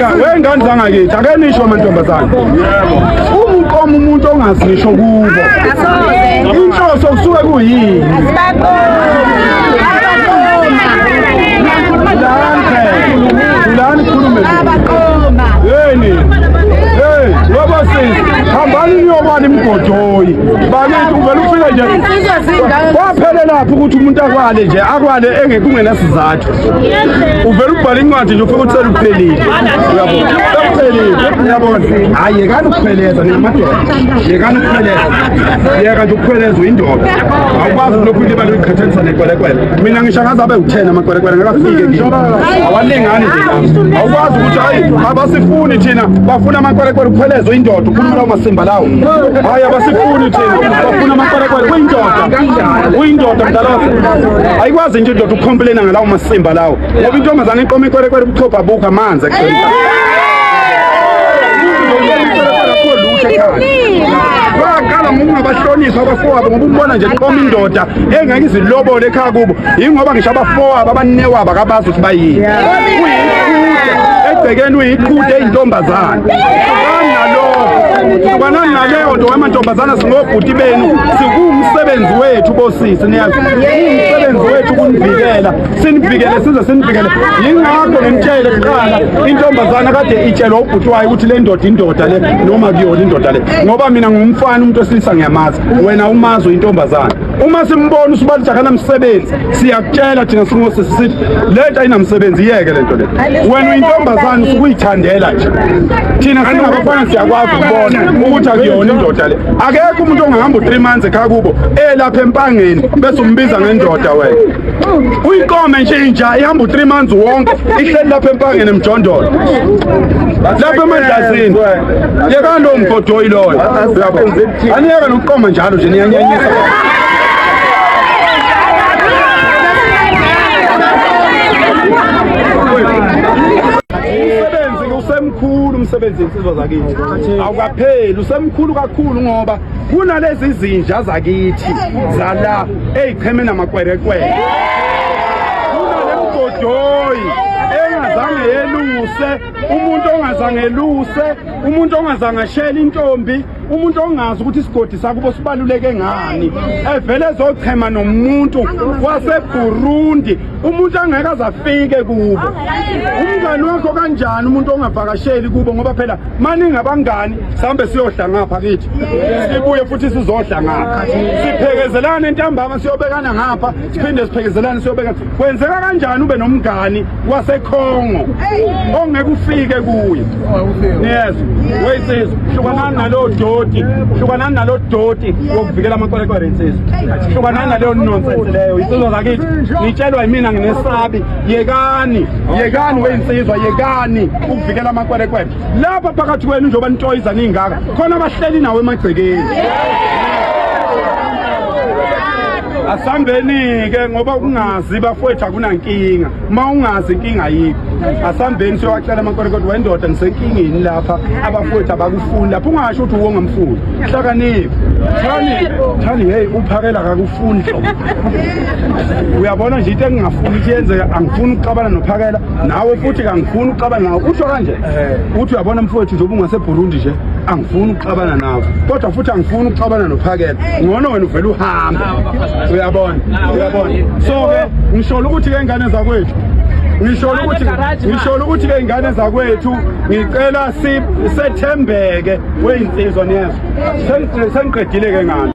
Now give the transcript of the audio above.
wengane zangakithi ake nisho amantombazane umqomo umuntu ongazisho kubo inhloso kusuke kuyini ngoba hambani niyobala imgojoyi bakithi uvele ufike nje kwaphele lapho ukuthi umuntu akwale nje akwale kungenasizathu uvele ubhala incwadi nje ufike uthela uphelile uyabona hayi yekani ukupheleza ningamadoda yekani ukupheleza yeka nje ukupheleza uyindoda awukwazi lokhu liba liqhathanisa nekwelekwele mina ngisho ngazabe u10 amakwelekwele ngakafike nje awalingani nje awukwazi ukuthi hayi abasifuni thina bafuna amakwelekwele ukupheleza uyindoda ukhuluma lawo masimba lawo hayi abasifuni thina bafuna amakwelekwele uyindoda mdala ayikwazi nje indoda ukukhompelena ngalawo masimba lawo ngoba intombazane iqoma ikwelekwele ukuchopha buka amanzi ekugcina baqala ngokungabahlonisa abafowabo ngoba umbona nje iqoma indoda engeke izilobole ekhaya kubo yingoba ngisho abafowabo abanewabo akabazi ukuthi bayini egcekeni uyiqhude eyintombazane kubanani naleyo nto amantombazana singobhuti benu sikumsebenzi wethu bosisi niyazi umsebenzi wethu kunivikela sinivikele size sinivikele yingakho ngimtshele kuqala intombazana kade itshelwa ubhuti wayo ukuthi le ndoda indoda le noma kuyona indoda le ngoba mina ngumfana umuntu wesilisa ngiyamazi wena umazi uyintombazana uma simbona usubali jakana msebenzi siyakutshela thina singosisi sithi lento ayinamsebenzi iyeke lento le wena uyintombazana usukuyithandela nje thina singabafana siyakwazi ukubona ukuthi akuyona indoda le akekho umuntu ongahamba u3 months ekhaya kubo elapha empangeni bese umbiza ngendoda wena uyiqome nje inja ihamba u3 months wonke ihleli lapha empangeni emjondolo lapha emadlazini yeka lo mgodoyi loyo yabo aniyeka nokuqoma njalo nje niyanyanyisa umsebenzi insizwa zakithi awukapheli usemkhulu kakhulu ngoba kunalezi izinja zakithi zala ezicheme namakwerekwele kunalemgodoyi engazange yeluse umuntu ongazange ashela intombi umuntu ongazi ukuthi isigodi sakubo sibaluleke ngani evele ezochema nomuntu waseBurundi umuntu angeke azafike kubo umngani wakho kanjani umuntu ongavakasheli kubo ngoba phela maningi abangani sihambe siyohla ngapha kithi sibuye futhi sizohla ngapha siphekezelana entambama siyobekana ngapha siphinde siphekezelana siyobekana kwenzeka kanjani ube nomngani waseKongo ongeke ufike kuye yes wayisizwe hlukanani nalo doti wokuvikela amakwelekwele insizwa hlukanani naleyo nonsense leyo insizwa zakithi ngitshelwa yimina nginesabi yekani weinsizwa yekani ukuvikela amakwelekwele lapha phakathi kwenu njengoba nitoyiza ningaka khona abahleli nawe emagcekeni asambeni-ke ngoba ukungazi bafowethu akunankinga uma ungazi inkinga yikho asambeni siyowaxela amakwelekwele wendoda ngisenkingeni lapha abafowethu abakufuni lapho ungasho ukuthi uwongamfuni hlakaniphi thani hey uphakela kakufuni hlobo uyabona nje into engingafuni ukuthi yenzeka angifuni ukuxabana nophakela nawe futhi kangifuni ukuxabana nawe usho kanje uthi uyabona mfowethu njengoba ungaseBurundi nje angifuni ukuxabana nawe kodwa futhi angifuni ukuxabana nophakela ngono wena uvela uhambe uyabona so ke ngisho ukuthi ke ingane zakwethu ngisho ukuthi ke ingane zakwethu ngicela sethembeke weinsizwa niyazi sengiqedile ke ngani